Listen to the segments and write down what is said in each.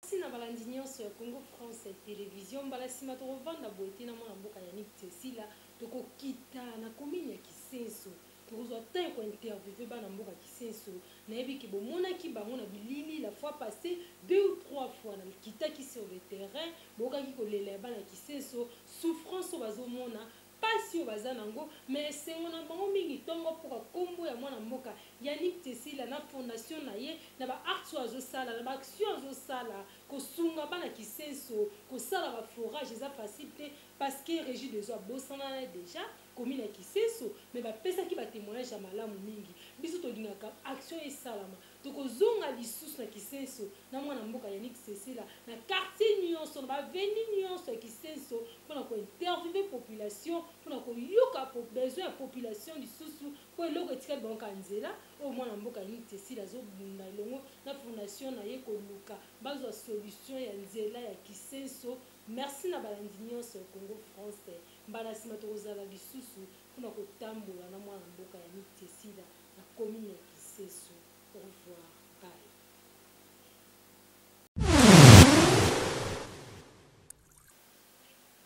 Si na balandi nyonso ya Congo France télévision mbala sima tokovanda boye te na mwana mboka Yannick Tsesila tokokita na commune ya Kisenso tokozwa temps kointerviewe bana mboka Kisenso nayebi ke bomonaki bango na bilili la fois passée 2 ou 3 fois na kitaki sur le terrain bokaki kolela ya bana Kisenso souffrance oyo bazomona pasi oyo baza nango mais esengo na bango mingi ntongo mpoka kombo ya mwana mboka Yannick Tsesila na fondation na ye na baarte oyo azosala na baaction azosala kosunga bana Kisenso kosala baforage eza facile te parce que régie des eaux abosana na déjà commune ya Kisenso mais bapesaki batémoignage ya malamu mingi biso tolingaka action esalama tokozonga lisusu na Kisenso na mwana mboka Yannick Tsesila na quartier nyonso na baveni nyonso ya Kisenso mpona kointerviewe population mpona koyoka besoin ya population lisusu mpo eloko etikali bango ka nzela oyo mwana mboka Yannick Tsesila azobunda elongo na fondation na ye koluka bazwa solution ya nzela ya Kisenso. Merci na balandi nyonso ya Congo France mbala nsima tokozala lisusu mpona kotambola na mwana mboka Yannick Tsesila na commune ya Kisenso. Au revoir, bye.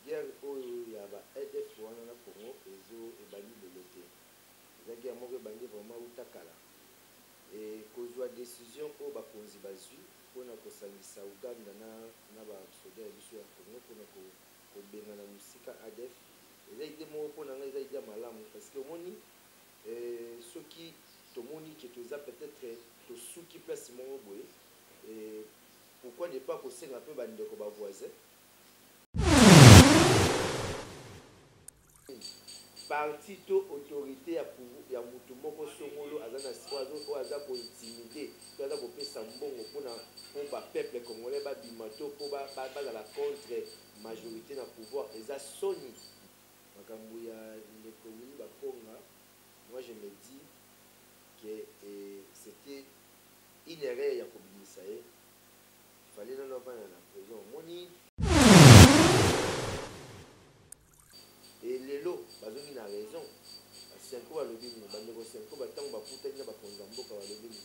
Guerre oyo ya ba EDF wana na Congo ezo ebandi lelo te eza guerre moko ebandi vraiment utakala kozwa décision oyo bakonzi bazwi mpona kosangisa Uganda na basoda ya biso ya Congo mpona kobenga na mosika ADF eza ide moko mpona ngai eza ide ya malamu parce que omoni soki tomoni ke toza peut-être tosuki place moko boye pourquoi ne pas kosenga mpe bandeko bavoisin parti to autorité ya mutu moko songolo aza na oyo aza kointimide to aza kopesa mbongo mpona mpo bapeuple congolais babima to mpo bazala contre majorité na pouvoir eza soni makambo ya ndeko Willy Bakonga. Moi je me dis que c'était une erreur ya kobimisa ye fallait nano avanda na prison moni et lelo bazongi na raison senko balobi nini bandeko senko batango bakutani na bakonza mboka balobi nini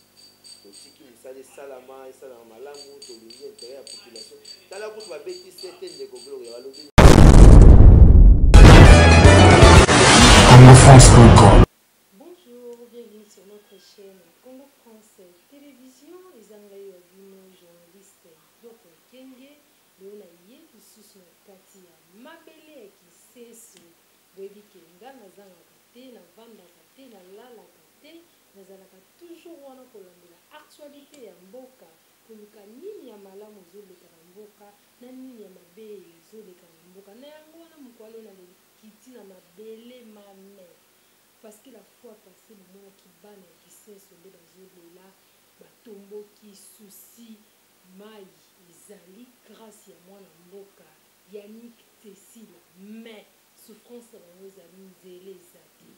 totiki misala esalama malamu tolingi intérêt ya population tala kutu babeti sete ndeko gloria balobi nini. Bonjour, bienvenue sur notre chaîne Congo France Télévision. Ezangai ya bino journaliste Doko Kenge leona ye lisusu na kati ya mabele ya Kisenso boyebi ke nga nazangaka te navandaka te nalalaka te nazalaka toujours wana kolandela actualité ya mboka koluka nini ya malamu ezoleka na mboka na nini ya mabe ezoleka na mboka na yango wana mokwalo na lekiti na mabele mame parce que la fois passée momonaki bana ya Kisenso nde bazolela batomboki susi mai ezali grâce ya mwana mboka Yannick Tsesila mais souffrance na bango ezali nzela eza te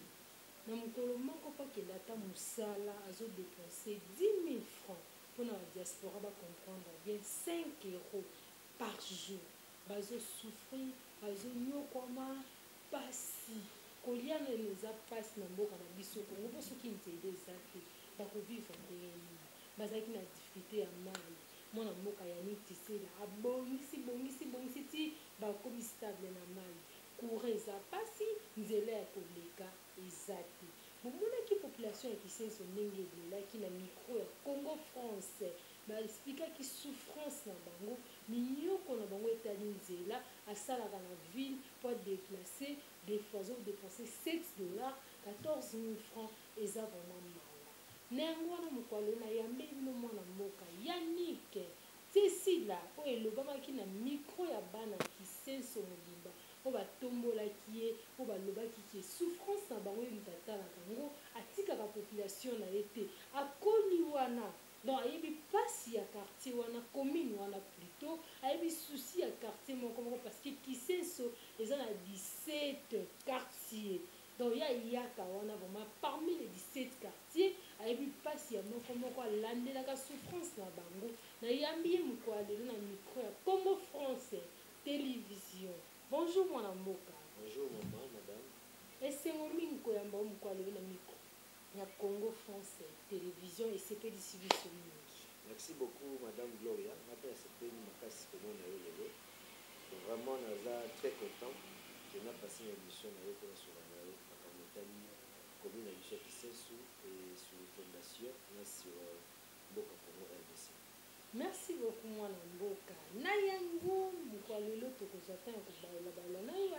na mokolo moko pakenda ata mosala azodepense 10 000 francs mpona badiaspora bacomprendre bien 5 euros par jour bazosouffrir bazonyokwama pasi kolia nano eza pasi na mboka na biso Kongo mpo soki nzela eza te bakovivre ndenge nini bazalaki na difficulté ya mai mwana mboka Yannick Tsesila abongisi ti bakomi stable na mai courant eza pasi nzela ya koleka eza te bomonaki population ya Kisenso ndenge elelaki na micro ya Congo France baexplikaki souffrance na bango minyoko na bango etali nzela asalaka na ville po déplacer des fois azodepense 7 $, 14 000 francs eza vraiment mawa na yango wana mokwalo nayambeli bino mwana mboka Yannick Tsesila oyo elobamaki na micro ya bana Kisenso mobimba oyo batombolaki ye oyo balobaki ke souffrance na bango ye moto atalaka yango atikaka population na ye te akoli wana donc ayebi pasi ya quartier wana commune wana plutôt ayebi souci ya quartier moko parce que Kisenso eza na 17 quartiers donc yaka wana vraiment parmi les 17 quartiers ayebi pasi ya moko alandelaka souffrance na bango nayambi ye mokolo lelo na micro ya Congo France Télévision. Bonjour mwana mboka. Bonjour maman, madame. Esengo mingi koyamba mokolo lelo na micro ya Congo France Télévision esepelisi biso mingi. Merci beaucoup madame Gloria. Mapesa sepeli komona yo lelo. Vraiment naza très content que na passé une émission na yo pour sur na yo makambo etali commune na biso ya Kisensu et sur fondation na sur mboka Congo RDC. Merci beaucoup mwana mboka na yango mokwa lelo tokozwa ntango kobalabala na yo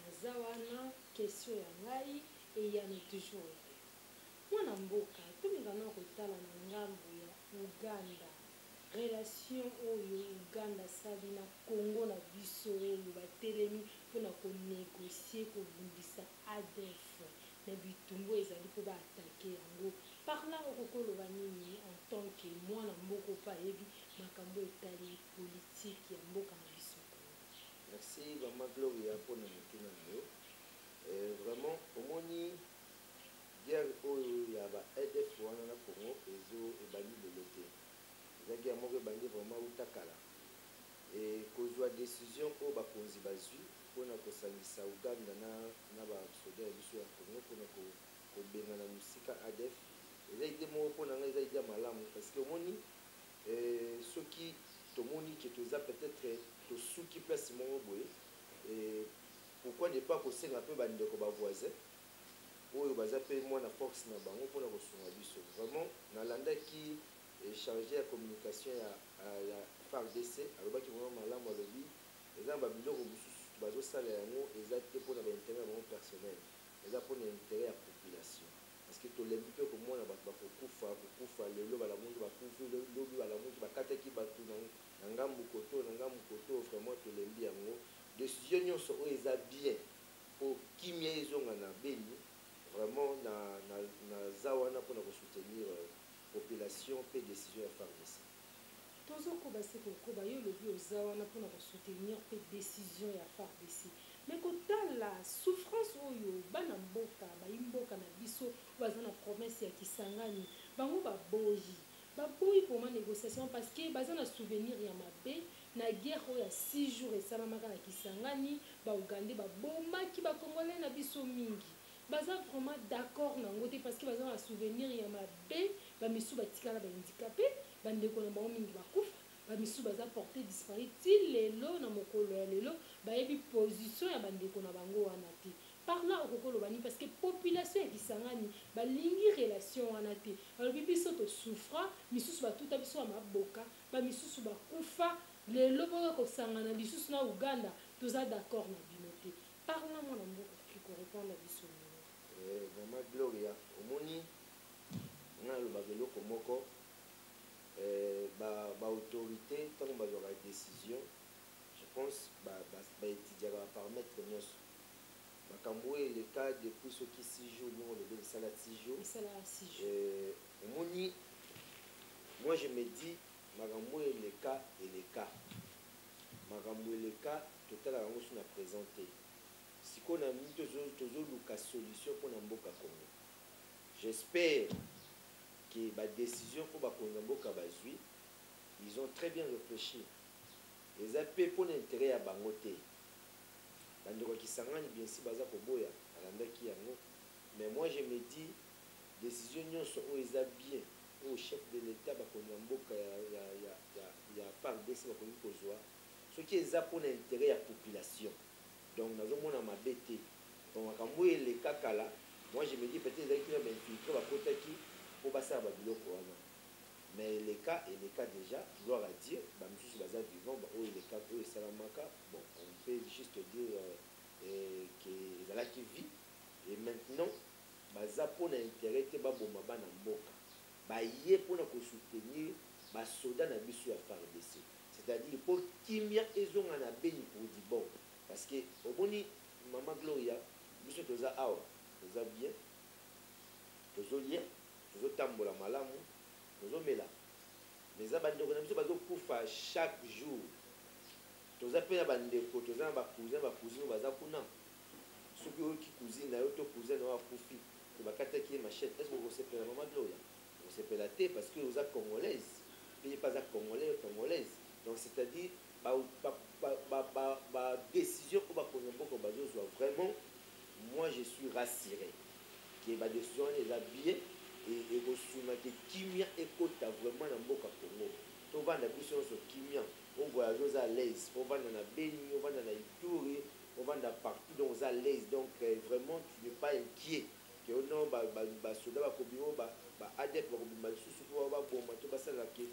naza wana question ya ngai eyano toujours mwana mboka tomingana kotala na ngambo ya Uganda relation oyo Uganda sali na Congo na biso oyo batelemi mpona konégocie kobundisa ADF na bitumbu ezali mpo baatake yango parla okokoloba nini en tant que mwana mboka mpo ayebi makambo etali politike ya mboka na biso. Merci mama Gloria mpona motuna na yo. Vraiment omoni guerre oyo ya ba ADF wana na Congo ebandi lelo te. Eza guerre moko ebandi vraiment utakala kozwa décision oyo bakonzi bazwi mpona kosangisa Uganda na basoda ya biso ya Congo mpona kobengana mosika ADF. Eza ide moko mpona ngai eza ide malamu parce que omoni soki tomoni ke toza peut-être tosuki place moko boye pourquoi ne pas kosenga mpe bandeko bavoisin oyo baza mpe mwana force na bango mpona kosunga biso. Vraiment nalandaki chargé ya communication ya FARDC alobaki vraiment malamu alobi eza na babiloko mosusu bazosala yango eza te mpona baintérêt ya bango personnel, eza mpona intérêt ya population parce que tolembi mpe komona bato bakokufa lelo balamuki bakufi lobi balamuki bakataki bato na ngambu koto vraiment tolembi yango décision nyonso oyo eza bien mpo kimia ezonga na Beni vraiment naza wana mpona kosoutenir population mpe décision ya FARDC. tozokoba se kokoba yo lobi oza wana mpona kosoutenir mpe décision ya FARDC mais kotala souffrance oyo bana mboka bayimboka na biso baza na promesse ya Kisangani bango baboyi poma négociation parce que baza na souvenir ya mabe na guerre oyo ya 6 jours esalamaka na Kisangani baugande babomaki bakongolais na biso mingi baza vraiment d'accord nango te parce que baza na souvenir ya mabe bamisu batikala bahandicapé bandeko na bango mingi bakufa bamisu baza porté disparu ti lelo na mokolo ya lelo bayebi position ya bandeko na bango wana te parla okokoloba nini parce que population ya Kisangani balingi relation wana te balobi biso tosouffra misusu batuta biso ya maboka bamisusu bakufa lelo boka kosangana lisusu na Uganda toza d'accord na bino te parla mwana mboka kikorépondre biso Mama Gloria omoni nga alobaka eloko moko autorité ntango bazwaka décision je pense baétudiaka baparamètre nyonso makambo oyo eleka depuis soki 6 jours ndenge olobi esala 6 jours omoni moi je me dis makambo oyo eleka makambo eleka totalaka yango so na présente sikoyo na mini tozoluka solution mpona mboka Congo. J'espère que ba décision pour bakonza mboka bazwi ils ont très bien réfléchi eza mpe mpona intérêt ya bango te bandeko ya Kisangani bien si baza koboya alandaki yango mais moi je me dis décision nyonso oyo eza bien oyo chef de l'état bakonza mboka ya FARDC bakoki kozwa soki eza mpona intérêt ya population donc nazomona mabe te donc makambo oyo eleka kala moi je me dis peut-être ezalaki na bainfiltre bakotaki mpo basala babiloko wana mais eleka déjà gloire à Dieu bamisusu baza vivant oyo eleka oyo esalamaka bon on peut juste dire que ezalaki vie et maintenant baza mpona intérêt te baboma bana mboka baye mpona kosoutenir basoda na biso ya FARDC c'est-à-dire mpo kimia ezonga na Beni pour di bon parce que omoni mama Gloria biso toza awa toza bien tozolia tozotambola malamu tozomela mais eza bandeko na biso bazokufa chaque jour toza mpe na bandeko toza na bacousine oyo baza kuna soki oyoki cousine na yo to cousin na yo akufi tobakataki ye machette est ce que okosepela mama Gloria okosepela te parce que oza congolaise mpe ye mpe aza congolaise donc c'est-à-dire décision oyo bakonza mboka bazozwa vraiment moi je suis rassuré que badécision wana eza bien ekosuna ke kimia ekota vraiment na mboka Congo tovanda biso nyonso kimia ovoya voyager aux à l'aise. On va dans la Béni, on va dans la Ituri, on va dans partout, donc aux à l'aise. Donc vraiment, tu n'es pas inquiet. Que non, soda ba kobimo ba adep ba kobima susu ko ba bomba to ba sala ke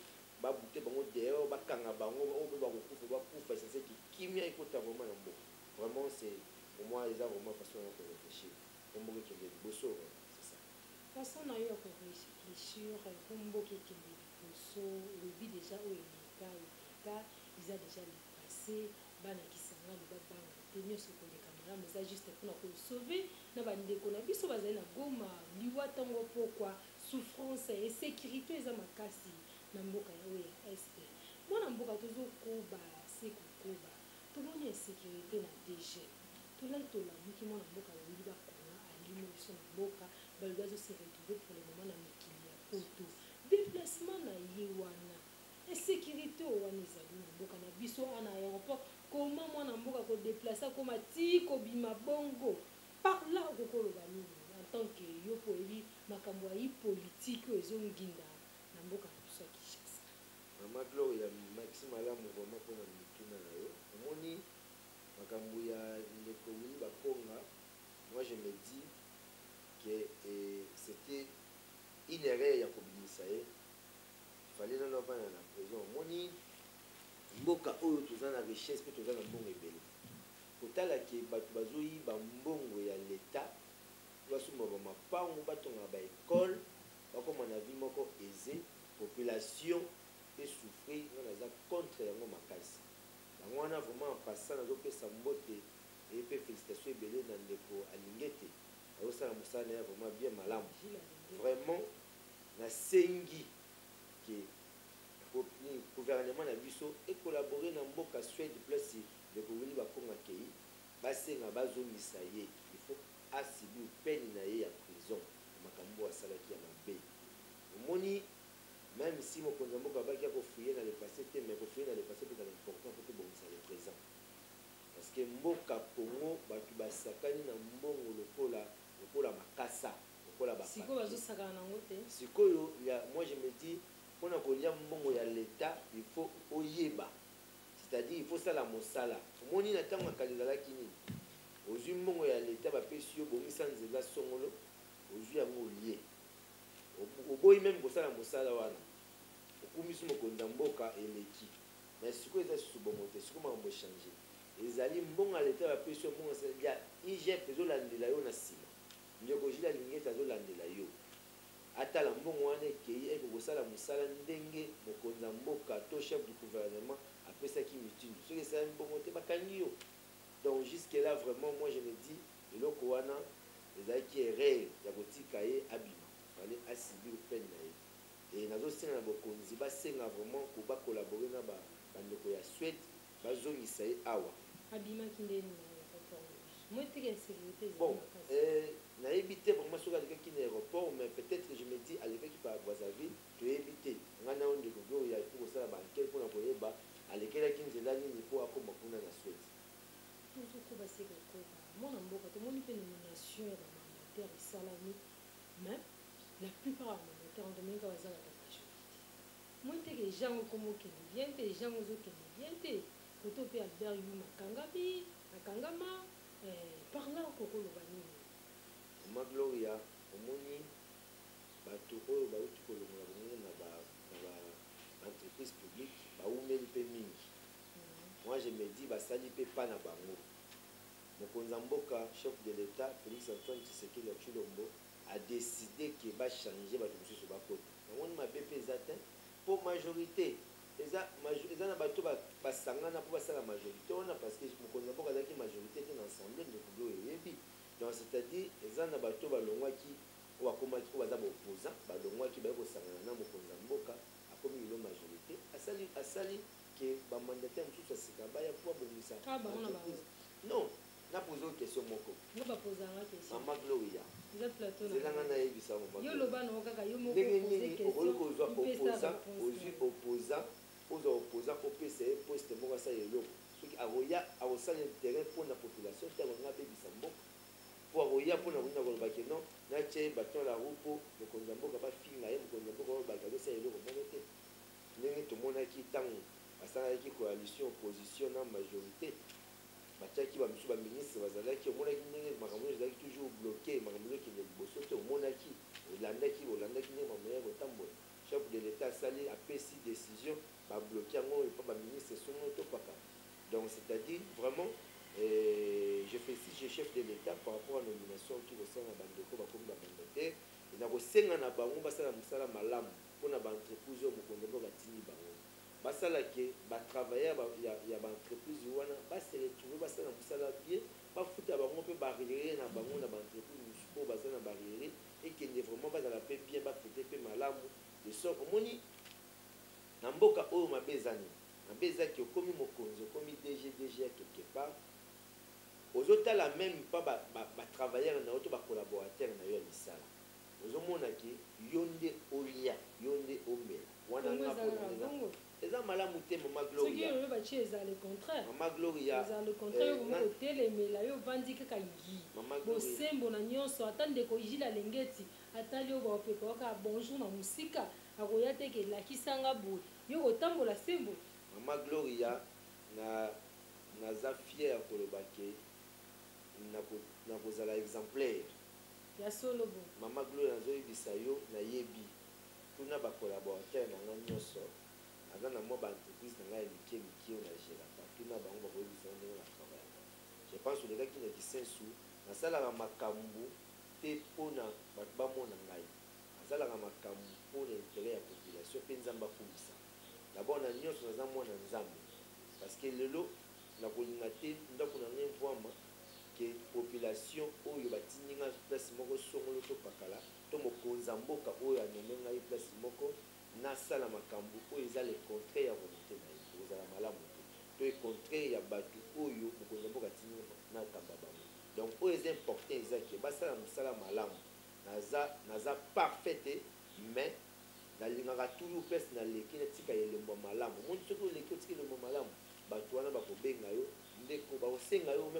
ba buté bango dehors ba kanga bango o ba kufa c'est qui kimia ikota vraiment na mbo. Vraiment c'est pour moi les a vraiment façon de réfléchir. On m'a dit que bosso c'est ça. Façon na yo ko réfléchir kombo ke kende bosso le but déjà au état ils a déjà le passé bana kisanga ba banga tenir ce qu'on est caméra mais ça juste pour nous sauver na bandeko na biso bazali na goma liwa tango pourquoi souffrance et sécurité eza makasi na mboka ya oyo SP mwana mboka tozokoba se kokoba tomoni insécurité na DG tolai tolamuki mwana mboka olingi bakona alimo biso na mboka balobi azose retrouver pour le moment na mikili ya poto déplacement na ye wana insécurité wana ezali na mboka na biso ana aéroport comment mwana mboka kodeplace akoma ti kobima bongo par là okokoloba nini en tant que yo po oyebi makambo ya politique oyo ezonginda na mboka na biso ya Kinshasa. Mama Gloria Maxime alamu vraiment mpona mituna na yo omoni makambo ya ndeko Willy Bakonga. Moi je me dis que c'était une erreur ya kobimisa ye fallait nano avanda na prison omoni mboka oyo toza na richesse mpe toza na mbongo ebele kotala ke bato bazoyiba mbongo ya leta basomba bamapango batonga baekole bakoma na vie moko aisé population esouffrir wana aza contre yango makasi yango wana vraiment en passant nazopesa mbote e mpe félicitation ebele na ndeko alingi ete azosala mosala na ye vraiment bien malamu vraiment nasengi ke gouvernement na biso ecollaborer na mboka Suède place ndeko Willy Bakonga kei basenga bazongisa ye il faut asibi peni na ye ya prison makambo asalaki ya mabe omoni même si mokonzi mboka abaki akofouye na le passé te mais kofouye na le passé peut être important pour tobongisa le présent parce que mboka Congo bato basakani na mbongo lokola makasa lokola sikoyo bazosakana nango te sikoyo moi je me dis mpona kolia mbongo ya leta il faut oyeba c'est-à-dire il faut sala mosala omoni na ntango akali ezalaki nini ozwi mbongo ya leta bapesi yo bongisa nzela songolo ozwi yango olie oboyi meme kosala mosala wana okumisi mokonzi ya mboka eleki mais sikoyo eza susu bongo te sikoyo makambo echange ezali mbongo ya leta bapesi yo mbongo ya IGF ezolandela yo na nsima ndeko jili alingi ete azolandela yo atala mbongo wana ekei ekokosala mosala ndenge mokonzi ya mboka to chef du gouvernement apesaki mituni soki esala mbongo te bakangi yo donc jusque là vraiment moi je me dis eloko wana ezalaki erreur ya kotika ye abima fale asibi opene na ye e nazosenga na bokonzi basenga vraiment bacollabore na bandeko ya Suède bazongisa ye awa abimaki ndeni na moiteke insécurité bon nayebi te vraiment soki alekaki na aéroport mais peut-être je me dis alekaki par Brazzaville toyebi te ngai na yo ndeko oyo ya po kosala bankete mpona koyeba alekelaki nzela nini mpo akoma kuna na Suède tozokoba se kokoba mwana mboka tomoni mpe nomination ya bamandataire esalami mais la plupart ya bamandataire ndomenga bazalaka majorité moiteke jango komokende bien te jango ozokende bien te koto mpe Albert Yu akangama par là kokoloba nini Mama Gloria omoni bato oyo bauti kolongola bongo na entreprise publique baumeli mpe mingi moi je me dis basali mpe pa na bango mokonzi ya mboka chef de l'état Félix Antoine Tshisekedi ya Tshilombo a décidé ke bachange bato mosusu bakota namoni mabe mpe eza te mpo majorité eza na bato basangana mpo basala majorité wana parce que mokonzi ya mboka azalaki majorité te na assemblée ndeko oyo oyebi donc c'est-à-dire eza na bato balongwaki oyo akomaki oyo baza baopposant balongwaki baye kosangana na mokonzi ya mboka akomi lelo majorité asali ke bamandataire mosusu asika baya mpo abongisa non napose oyo question moko Mama Gloria zelanga nayebisa ndenge nini okoki kozwa opposant ozwi opposant ozwa opposant opesa ye poste moko asala eloko soki akoya akosala terrain mpona population te akonga abebisa mboka mpo akoya mpona koyina kolobaki non natia ye baton la roue mpo mokonzi ya mboka bafinga ye mokonzi ya mboka olobaki azosala eloko moko te ndenge tomonaki ntango asalaki coalition opposition na majorité batiaki bamisu baministre bazalaki omonaki ndenge makambo ezalaki toujours bloqué makambo ezokende liboso te omonaki olandaki ndenge makambo ya kotambola chef de l'état asali apesi décision babloqué yango epa baministre songo topaka. Donc c'est-à-dire vraiment je félicite chef de l'état par rapport à la nomination qui ressemble à bandeko bakomi bamandataire eza kosenga na bango basala mosala malamu mpona baentreprise oyo mokonzi mboka atindi bango basalaki batravailleur ya baentreprise wana base retrouve basala mosala bien bafuta bango mpe barriere na bango na baentreprise mosusu oyo baza na barriere ekende vraiment bazala mpe bien bafete mpe malamu de sort omoni na mboka oyo mabe ezani mabe ezaki okomi mokonzi okomi dg ya quelque part ozotala même mpa batravailleur na yo to bacollaborateur na yo ya misala ozomonaki yo nde olia yo nde omela wana ngapo eza malamu te mama gloria soki oyo batie eza le contraire mama gloria eza le contraire okomi kotelemela yo ovandi kaka ngi bosembo na nyonso ata ndeko ijila alenge eti atali oyo baopepa kaka bonjour na mosika akoya te ke elakisanga boye yo kotambola sembo mama gloria naza fier koloba ke nakozala exemplaire ya solo bo mama gloria nazoyebisa yo nayebi tuna bacolaborateur na nga nyonso aza na mwa baentreprise na ngai ya mike oyo na géraka tuna bango bakoyebisa ndenge na travaillaka je pense olekaki na kisensu nasalaka makambo te mpona bato bamona ngai nasalaka makambo mpona intérêt ya population mpe nzambe akumisa dabord na nyonso naza mwana nzambe parce que lelo nakolinga te ndako na ngai mvwama ke population oyo batindi ngai place moko songolo to pakala to mokonzi ya mboka oyo anome ngai place moko nasala makambo oyo eza le contraire ya volonté na ye kozala malamu te to e contraire ya bato oyo mokonzi ya mboka atindi natamba bango donc oyo eza important eza ke basala mosala malamu naza parfait te mais nalingaka toujours place naleki natika elembo malamu moni soki oleki otika elembo malamu bato wana bakobenga yo ndeko bakosenga yo me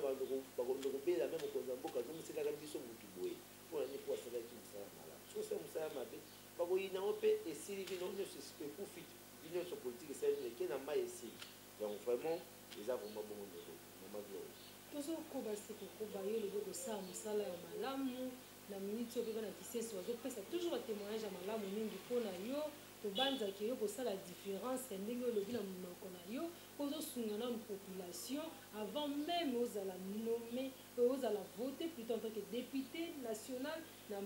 bakobela me mokonzi ya mboka azomoselaka biso motu boye mpona nini mpo asalaki mosala malamu soki osala mosala mabe bakoyina yo mpe esili bino nyonso ekufi bino nyonso politike esali eke na mai esili donc vraiment eza vraiment bongo ndeko mama gloire tozokoba se kokoba yo lobi kosala mosala ya malamu na miniti oyo mpe bana kisenso bazopesa toujours batémoignage ya malamu mingi mpona yo tobanzaki yo kosala différence ya ndenge olobi na monoko na yo ozosunga nanu population avant même ozala nommé ozala voté plutôt en tant que député national na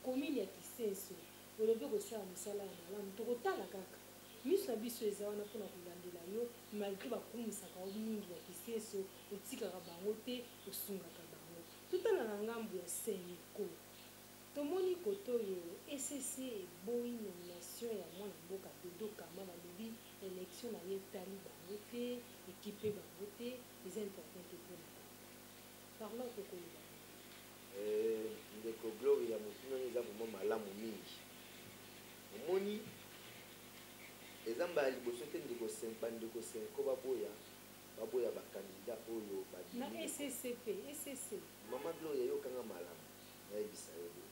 commune ya kisenso olobi kosala mosala ya malamu tokotala kaka miso na biso eza wana mpona kolandela yo malgré bakumisaka o mingi ya kisenso otikaka bango te osungaka bango totala na ngambo ya seniko tomoni kote oyo ecc eboyi nomination ya mwana mboka dodo kama balobi élection na ye etali bango te ekipe bango te eza importante mpona bango parlant kokoyeba ndeko gloire ya motuna eza vraimen malamu mingi omoni eza mbala liboso te bandeko senko baboya bakandida oyo na ecc mama gloire yayokanga malamu nayebisa yo boye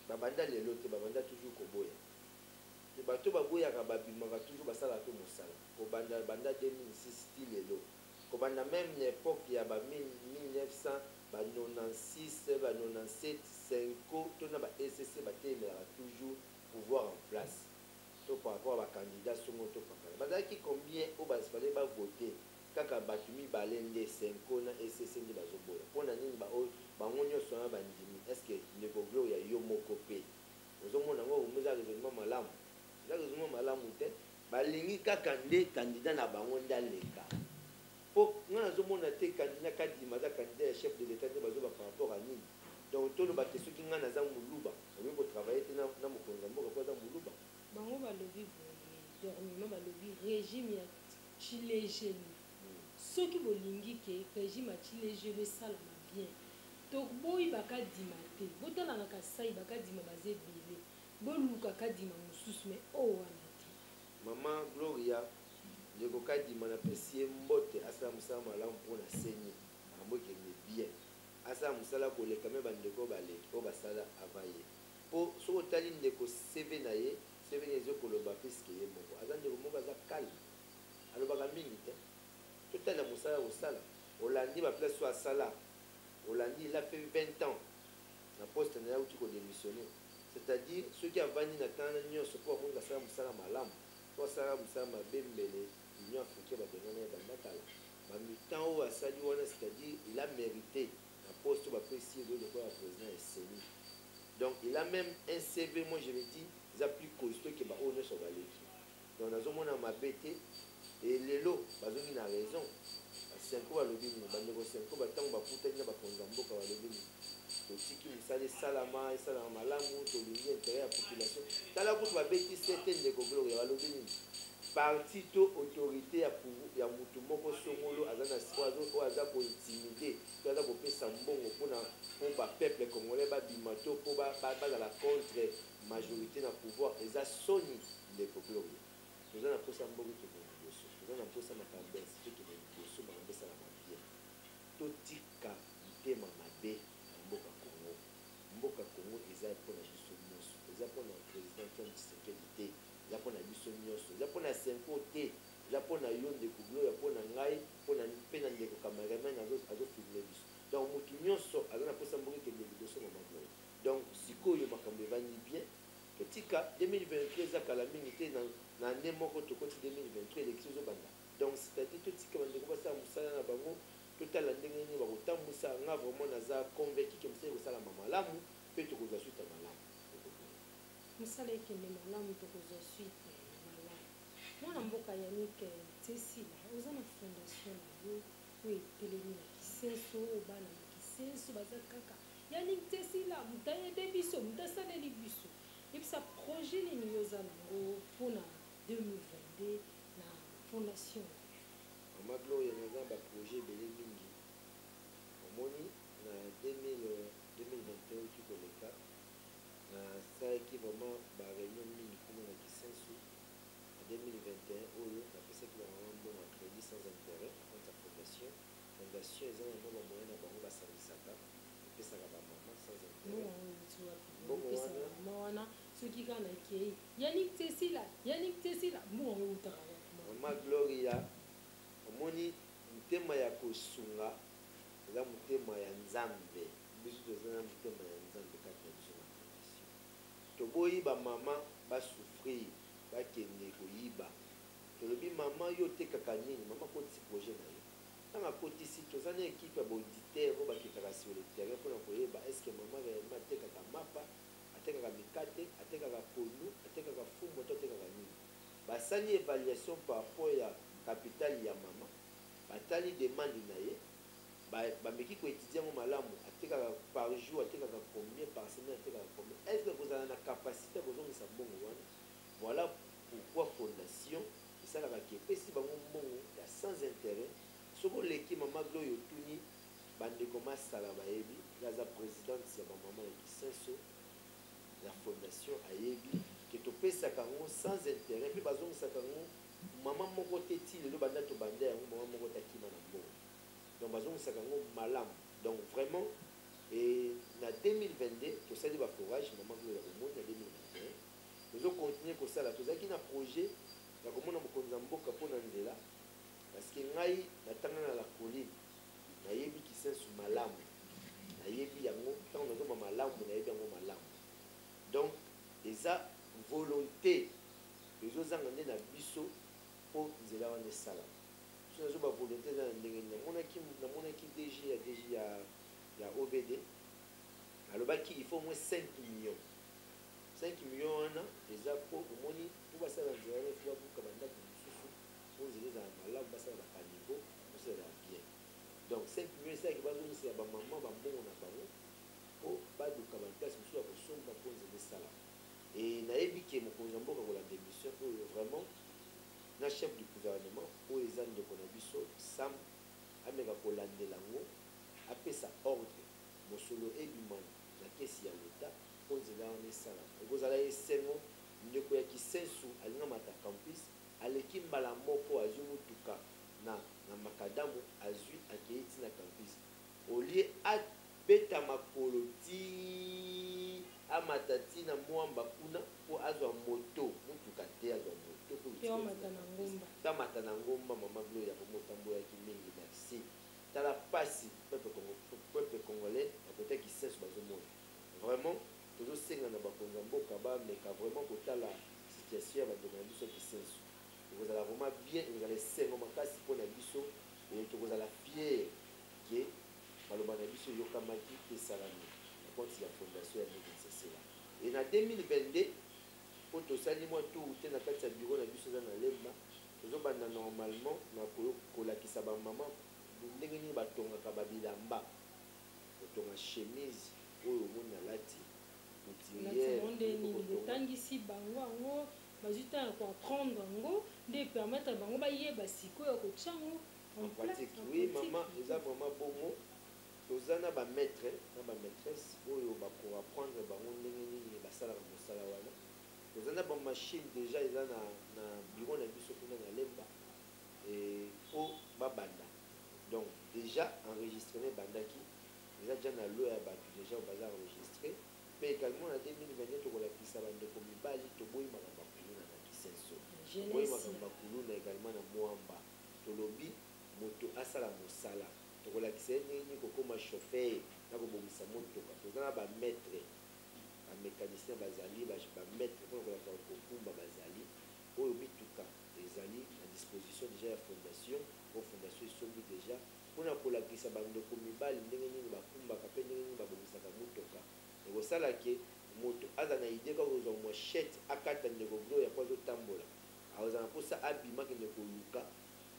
babanda lelo te babanda toujours koboya te bato baboyaka babimaka toujours basalaka mpe mosala kobanda 2006 ti lelo kobanda même na époque ya ba 1900 ba 96 ba 97 senko to na ba ecc batelelaka toujours pouvoir en place to par rapport à bacandidat songo to pakala bazalaki combien oyo basifale bavote kaka bato mibale nde senko na ecc nde bazoboya mpona nini bango nyonso na bandimi estce ndeko gloire ya yo moko mpe ozomona yango omo eza raisonnement malamu eza raisonnement malamu te balingi kaka nde candidat na bango nde aleka mpo nga nazomona te candidat kadima aza candidat ya chef de l'état nde bazoba par rapport à nini donc toloba te soki nga naza moluba okoki kotravaille te na mokonzi ya mboka po aza moluba bango balobi boye dernièrement balobi régime ya chilejeli soki bolingi ke régime ya chilejeli esalama bien toboyi bakadima te botalanga kasai bakadima baza ebele boluka kadima mosusu me oyo wana te mama gloria ndeko kadima napesi ye mbote asala mosala malamu mpona seni makambo ekende bien asala mosala koleka me bandeko baleki oyo basala ava ye mpo soki otali ndeko cv na ye museveni ezokoloba peske ye moko aza ndeko moko aza calme alobaka mingi te totala mosala kosala olandi baplace oyo asala olandi il a fait 20 ans na poste na ye auti kodémissionner c'est-à-dire soki avandi na tana nyonso mpo amongi asala mosala malamu mpo asala mosala mabe mbele union africaine babengana ye banda kala bamitan oyo asali wana c'est-à-dire il a mérité na poste oyo bapesi ye lokola président ya seni. Donc il a même un CV, moi je me dis, il a plus costaud que baoyo nyonso baleki. Donc nazomona mabe te et lelo bazongi na raison basenko balobi nini bandeko senko batango bakutani na bakonzi ya mboka balobi nini totiki mosala esalama malamu tolingi intérêt ya population tala kutu babeti sete ndeko gloria balobi nini parti to autorité ya mutu moko songolo aza na oyo aza kointimide to aza kopesa mbongo mpona mpo bapeuple congolais babima to mpo bazala contre majorité na pouvoir eza soni ndeko gloria toza na mposa mbongo tokende liboso toza na mposa makambo ya tokende liboso makambo esalama bien totika mitema mabe na mboka congo mboka congo eza mpona biso nyonso eza mpona président Antoine Tshisekedi te eza mpona biso nyonso eza mpona senko te eza mpona yo ndeko gloria mpona ngai mpe na ndeko cameraman azofilme biso donc motu nyonso aza na mposa mbongo ekende liboso na magloire donc sikoyo makambo evandi bien totika 2023 eza kala mingi te na nde moko tokoti 2023 élection ezobanda donc c'est-à-dire totika bandeko basala mosala na bango totala ndenge nini bakotambwisa nga vraiment naza convaincu ke mosala ekosalama malamu mpe tokozwa suite malamu mosala ekende malamu tokozwa suite malamu mwana mboka Yannick Tsesila oza na fondation na yo oyo etelemi na kisenso oyo bana na kisenso baza kaka Yannick Tsesila moto ayede biso moto asaleli biso yebisa projet nini yo oza nango mpona 2022 na fondation mama gloria naza baprojet ebele mingi omoni na 2021 oki koleka nasalaki vraiment bareunion mingi kuna na kisenso na 2021 oyo napesaki bamama mbongo ya crédit sans intérêt contre ya fondation eza na mwa bamoyen na bango basangisaka epesaka bamama sans intérêt mbongo wana soki kaka nakei Yannick Tsesila mbongo utaka mama gloria omoni motema ya kosunga eza motema ya nzambe biso toza na motema ya nzambe kati na biso na fondation toboyi bamama basouffrir bakende koyiba tolobi mama yo otekaka nini mama akotisi projet na yo ntango akotisi toza na ekipe ya baauditeur oyo bakitaka sur le terrain mpona koyeba estce mama réellement atekaka mapa atekaka mikate atekaka pondu atekaka fumbu to atekaka nini basali évaluation par rapport ya capital ya mama batali demande na ye bameki koétudie yango malamu atekaka par jour atekaka combien par semaine atekaka combien est ce que kozala na capacité ya kozongisa mbongo wana voilà pourquoi fondation esalaka ke epesi bango mbongo ya sans intérêt soki oleki mama gloire otuni bandeko masala bayebi aza présidente ya bamama ya kisenso ya fondation ayebi ke topesaka yango sans intérêt mpe bazongisaka yango mama moko te ti lelo banda tobanda yango mama moko takima na mbongo donc bazongisaka yango malamu donc vraiment na 2022 tosali baforage mama gloire omoni na 2021 tozokontinue kosala tozalaki na projet ya komona mokonzi ya mboka mpona nzela parceke ngai natanga na la colline nayebi kisensu malamu nayebi yango ntango nazoma malamu nayebi yango malamu donc eza volonté ezozanga nde na biso mpo nzela wana esala biso nazo bavolonté eza na ndenge namonaki DG ya OBD alobaki il faut moins 5 millions 5 millions wana eza mpo omoni mpo basala nzela wana efo babuka bandako mosusu mpo nzela ezala malamu basala bakaniveau basala bien donc 5 millions esalaki bazomisela bamama bambongo na bango mpo baduka baplace mosusu ya kosomba mpo nzela esala e nayebi ke mokonzi ya mboka kolanda émission oyo vraiment na chef du gouvernement oyo eza ndeko na biso sam ameka kolandela yango apesa ordre mosolo ebimana na kesi ya leta mpo nzela wana esala ekozala esengo ndeko ya kisensu alingamata campus aleki mbala moko azwi motuka na makadamu azwi akei ti na campus olie abeta makolo ti amata ti na mwamba kuna mpo azwa moto tamata na ngomba mama Gloria pour motambo ya kimingi merci tala pasi peuple congolais à côté qui sait bazomona vraiment toujours senga na bakonza mboka ba meka vraiment kotala situation ya bandeko na biso qui sait vous allez vraiment bien vous allez senga makasi pour na biso et vous allez fier que baloba na biso yokamaki pe salami na compte ya fondation ya NCC là et na 2022 pour tout ça ni moi tout te na kati ya bureau na biso za na lemba tozobanda normalement na kolakisa bamama ndenge nini batongaka babilamba kotonga chemise oyo omoni alati botangisi bango yango bazwita ya koapprendre yango nde permettre bango bayeba sikoyo kotia yango en pratique. Oui mama eza vraiment bongo toza na bamaître na bamaîtresse oyo bakoapprendre bango ndenge nini basalaka mosala wana toza na bamachine déjà eza na bureau na biso kuna na lemba po babanda donc déjà enregistré bandaki eza déjà na loi ya bato déjà baza enregistré pe également na 2022 tokolakisa bandeko mibali toboyi makambo ya kuluna na kisenso toboyi makambo ya kuluna également na mwamba tolobi moto asala mosala tokolakisa ye ndenge nini kokóma chauffeur na kobongisa motoka toza na bamaître bamécanicien bazali bamaître mpona kolakisa kokumba bazali oyo mituka ezali na disposition déjà ya fondation o fondation esombi déjà mpona kolakisa bandeko mibali ndenge nini bakumbaka mpe ndenge nini babongisaka motoka ekosala ke moto aza na ide kaka kozwa mochete akata ndeko Gloria po azotambola akozala mposa abima kende koluka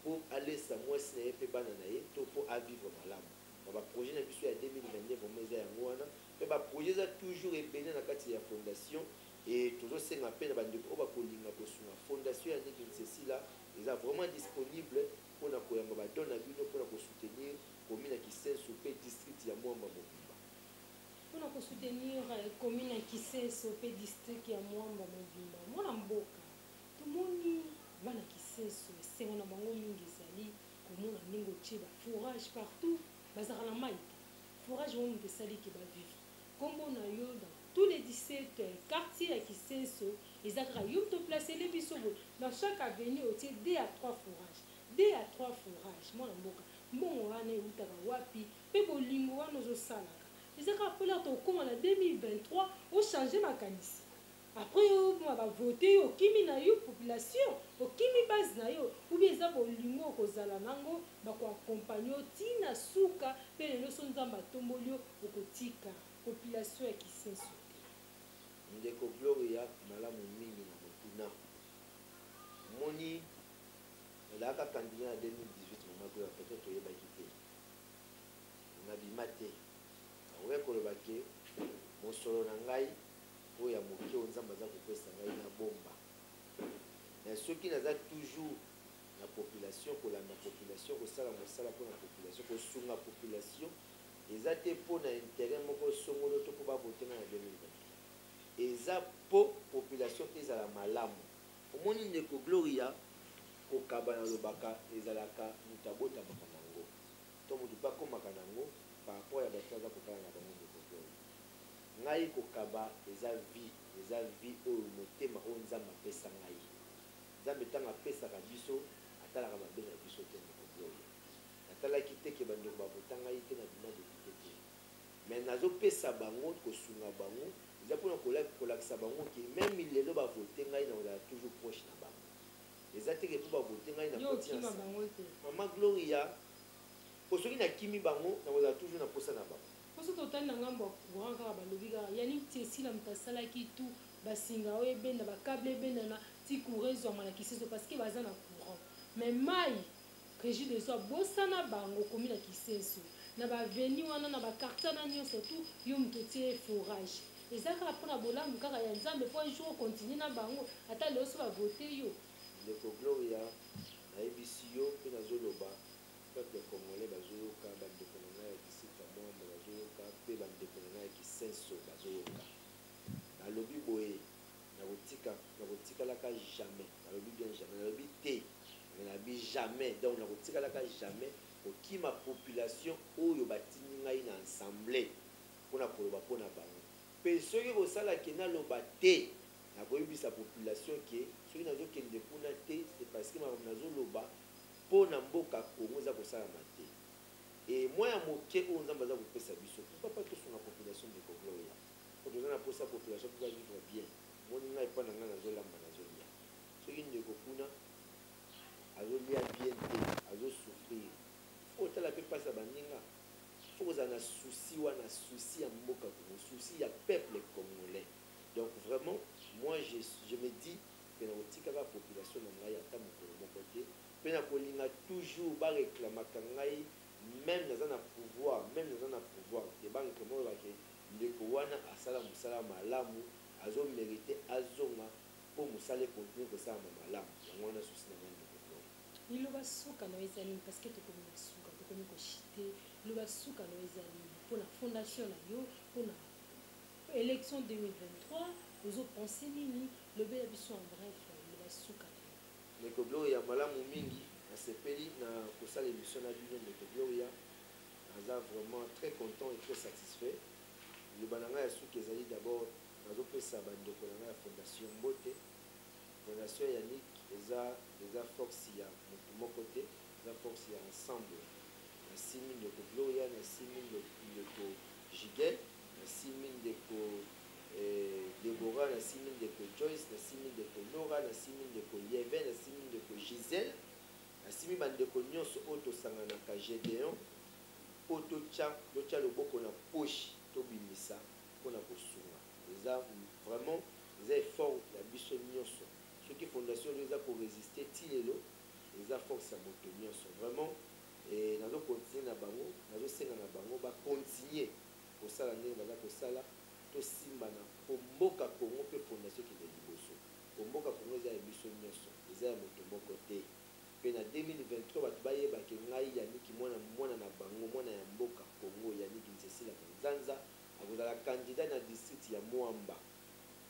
mpo alesa mwasi na ye mpe bana na ye to mpo avivre malamu na baprojet na biso ya 2022 vraimen eza yango wana mpe baprojet eza toujours ebele na kati ya fondation et tozosenga mpe na bandeko oyo bakolinga kosunga fondation ya NCC eza vraiment disponible mpona koyamba badon na bino mpona kosoutenir commune ya Kisenso mpe district ya Mwamba Mobimba mpona kosoutenir commune ya Kisenso mpe district ya Mwamba Mobimba mwana mboka tomoni bana Kisenso esengo na bango mingi ezali komona ndenge otie bafourage partout bazalaka na mai te fourage wana moto esaliki bavivi kombo na yo dans tous les 17 quartiers à Kisenso eza kaka yo moto placele biso boye dans chaque avenue otie 2 à 3 fourrages 2 à 3 fourrages mwana mboka mbongo wana eutaka wapi mpe bolingo wana ozosalaka eza kaka mpona tokóma na 2023 ochange makanisi après oma bavote yo okimi na yo population okimi base na yo oubien eza bolingo okozala nango bakoakompagne yo ntina suka mpe lelo so nzambe atomboli yo okotika population ya Kisenso te ndeko Gloria malamu mingi na motuna moni ezalaka candidat na 2018 mama Gloria peut-être oyebaki te nabima te akoki koloba ke mosolo na ngai oyo ya moke oyo nzambe aza kopesa ngai na bomba na soki naza toujours na population kolanda population kosala mosala mpona population kosunga population eza te mpo na intérêt moko songolo to mpo babotenga na 2020 eza mpo population ezala malamu omoni ndeko Gloria kokaba na lobaka ezalaka moto abotamaka nango to moto mpe akomaka nango par rapport ya bato aza kokala na bango ndeko Gloria ngai kokaba eza vie oyo motema oyo nzambe apesa ngai nzambe ntango apesaka biso atalaka mabe na biso te ndeko Gloria natalaki te ke bandeko bavota ngai te na bima depute te mais nazopesa bango kosunga bango eza mpona kolakisa bango ke même lelo bavote ngai na kozala toujours proche na bango eza teke mpo bavote ngai na kontiansa mama Gloria po soki nakimi bango na kozala toujours na posa na bango poso totali na ngambo ya courant kaka balobi kaka yani ti esila moto asalaki tu basinga oyo ebenda bakable ebendana ti courant ezwama na Kisenso parce que baza na courant mais mai régie de soi bosana bango komi na Kisenso na baveni wana na bakartier na nyonso tu yo moto tie forage eza kaka mpona bolamu kaka ya nzambe mpo un jour okontinue na bango ata lelo so bavote yo ndeko Gloria nayebisi yo mpe nazoloba peuple congolais bazoyoka bandeko na ngai ya district ya Mwamba bazoyoka mpe bandeko na ngai ya Kisenso bazoyoka nalobi boye nakotikalaka jamais nalobi bien jamais nalobi te nalobi jamais donc nakotikalaka jamais kokima population oyo batindi ngai na ensemble mpona koloba mpona bango mpe soki kosalaki naloba te nakoyebisa population ke soki nazokende kuna te c'est parce que makambo nazoloba mpo na mboka Congo eza kosalama te et moi ya moke oyo nzambe aza kopesa biso pourquoi pas tosunga population de Gloria po toza na posa population mpo vivre bien moni ngai epa na ngai nazolamba nazolia soki ndeko kuna azolia bien te azosouffrir fo otala mpe mpasi ya baninga fo kozala na souci wana souci ya mboka Congo souci ya peuple congolais donc vraiment moi je me dis que na kotikaka population na ngai ata mokolo moko te mpe na kolinga toujours bareklamaka ngai même naza na pouvoir te bareklama oyo bake ndeko wana asala mosala malamu azomérite azonga mpo mosala ekontinue kosalama malamu yango wana susi na ngai ndeko liloba suka no eza nini parce que tokomi na suka tokomi koshite liloba suka no eza nini mpona fondation na yo mpona élection 2023 ozopense nini lobe ya biso en bref liloba suka na yo ndeko Gloria malamu mingi nasepeli na kosala émission na bino ndeko Gloria naza vraiment très content et très satisfait liloba na ngai ya suki ezali d'abord nazopesa bandeko na ngai ya fondation Mbote fondation Yannick eza force ya motu moko te eza force ya ensemble nasimi ndeko Gloria nasimi ndeko Jigel nasimi ndeko Deborah nasimi ndeko Joyce nasimi ndeko Nora nasimi ndeko Yeve nasimi ndeko Gisèle nasimi bandeko nyonso oyo tosanganaka Gédéon oyo totya loboko na poche tobimisa mpona kosunga eza vraiment eza effort ya biso nyonso soki fondation oyo eza koresiste ti lelo eza force ya moto nyonso vraiment nazokontinue na bango nazosenga na bango bakontinue kosala ndenge baza kosala tosimbana po mboka Congo mpe fondation ekende liboso po mboka Congo eza ya biso nyonso eza ya moto moko te mpe na 2023 bato bayebake ngai Yaniki mwana na bango mwana ya mboka Congo Yaniki Nzesila Nzanza akozala candidat na district ya Mwamba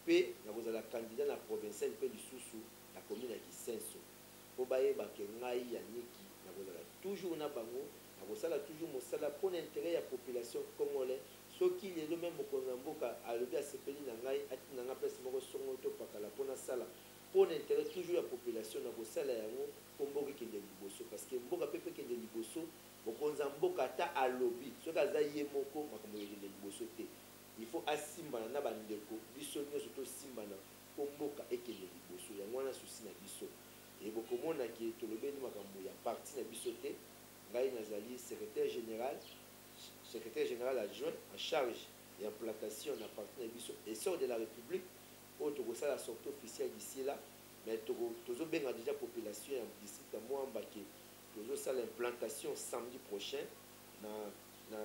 mpe nakozala candidat na provincial mpe lisusu na commune ya Kisenso po bayebake ngai Yaniki nakozala toujours na bango nakosala toujours mosala mpona intérêt ya population congolais soki lelo même mokonzi ya mboka alobi asepeli na ngai atina nga place moko songo topakala mpona sala mpona intérêt toujours ya population nakosala yango mpo mboka ekende liboso parce que mboka mpe ekende liboso mokonzi ya mboka ata alobi soki aza ye moko makambo ekende liboso te il faut asimbana na bandeko biso nyonso tosimbana mpo mboka ekende liboso yango wana susi na biso e bokomonaki tolobeli makambo ya parti na biso te ngai nazali secrétaire général adjoint en charge et implantation na parti na biso essor de la République oyo tokosala sortie officielle d'ici là mais tozobenga déjà population ya district ya Mwamba ke tozosala implantation samedi prochain na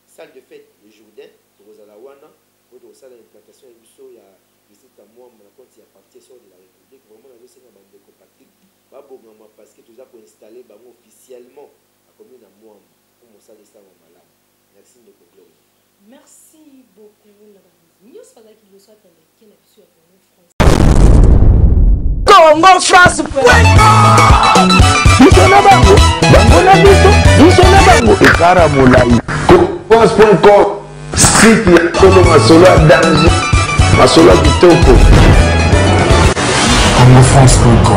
salle de fête le Jourdain tokozala wana oyo tokosala implantation ya biso ya district ya Mwamba na compte ya parti essor de la République vraiment nazosenga bandeko Patrick babongama parce que toza koinstalle bango officiellement na commune ya Mwamba po mosala esalama malamu. Merci de Gloria. Merci beaucoup na nyonso bazalaki liboso atandaki na biso ya Congo France biso na bango na biso na bango ekara molai France.com site ya kolo masolo ya danger masolo ya kitoko Congo France.com